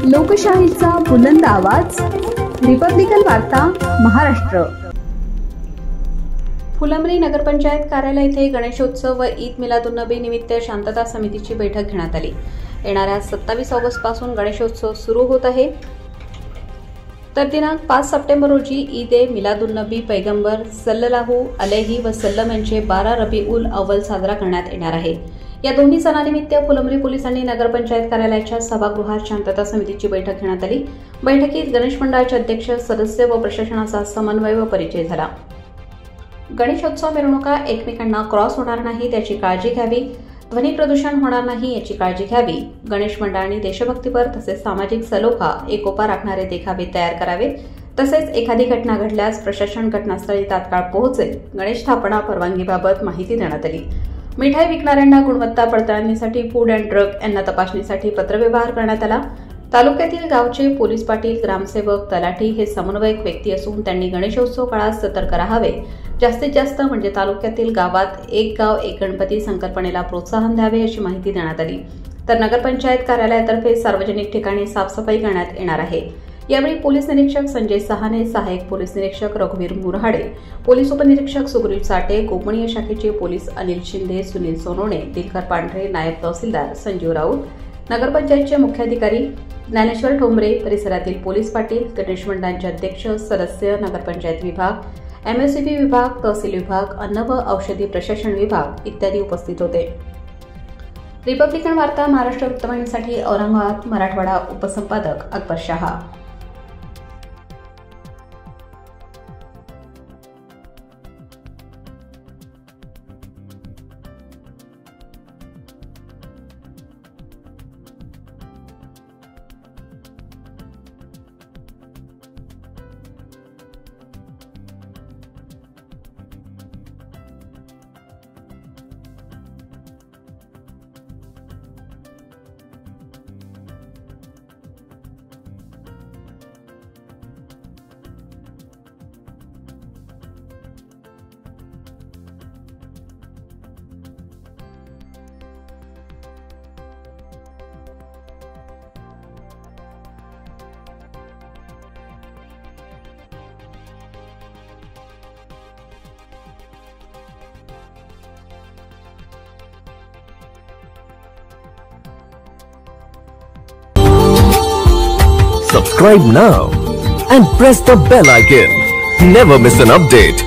लोकशाहीचा बुलंद आवाज, रिपब्लिकन वार्ता महाराष्ट्र। फुलंब्री नगरपंचायत कार्यालय येथे गणेशोत्सव व ईद मिलादुन्नबी निमित्त शांतता समितीची बैठक घेण्यात आली। येणाऱ्या 27 ऑगस्ट पासून गणेशोत्सव सुरू होत आहे, तर दिनांक 5 सप्टेंबर रोजी ईद ए मिलादुन्नबी पैगंबर सल्लल्लाहु अलैहि वसल्लम यांचे 12 रबीउल अव्वल साजरा करण्यात येणार आहे। या दोन्ही सणानिमित्त फुलंब्री पोलिसांनी नगरपंचायत कार्यालयाच्या सभागृहात शांतता समितीची बैठक घेण्यात आली। बैठकीत गणेश मंडळाचे अध्यक्ष, सदस्य व प्रशासनाचा समन्वय व परिचय झाला। गणेशोत्सव मिरवणुका एकमेकांना क्रॉस होणार नाही याची काळजी घ्यावी, ध्वनी प्रदूषण होणार नाही याची काळजी घ्यावी। गणेश मंडळांनी देशभक्तीपर तसेच सामाजिक सलोखा एकोपा राखणारे देखावे तयार करावे, तसेच एखादी घटना घडल्यास प्रशासन घटनास्थळी तात्काळ पोहोचेल। गणेश स्थापना परवानगीबाबत माहिती देण्यात आली। मिठाई विकणाऱ्यांना गुणवत्ता पडताळणीसाठी फूड अँड ड्रग यांना तपासणीसाठी पत्रव्यवहार करण्यात आला। तालुक्यातील गावचे पोलीस पाटील, ग्रामसेवक, तलाठी हे समन्वयक व्यक्ती असून त्यांनी गणेशोत्सव काळात सतर्क राहावे। जास्तीत जास्त म्हणजे तालुक्यातील गावात एक गाव एक गणपती संकल्पनेला प्रोत्साहन द्यावे अशी माहिती देण्यात आली। तर नगरपंचायत कार्यालयातर्फे सार्वजनिक ठिकाणी साफसफाई करण्यात येणार आहे। यावेळी पोलीस निरीक्षक संजय सहाने, सहायक पोलीस निरीक्षक रघुवीर मुरहाडे, पोलीस उपनिरीक्षक सुग्रीव साठे, गोपनीय शाखेचे पोलीस अनिल शिंदे, सुनील सोनोने, दिनकर पांढरे, नायब तहसीलदार संजीव राऊत, नगरपंचायतचे मुख्याधिकारी ज्ञानेश्वर ठोंबरे, परिसरातील पोलीस पाटील, गणेश मंडळांचे अध्यक्ष, सदस्य, नगरपंचायत विभाग, एमएससीबी विभाग, तहसील विभाग, अन्न व औषधी प्रशासन विभाग इत्यादी उपस्थित होते। रिपब्लिकन वार्ता Maharashtra वृत्तवाहिनीसाठी Aurangabad Marathwada उपसंपादक Akbar Shah. Subscribe now and press the bell icon. Never miss an update.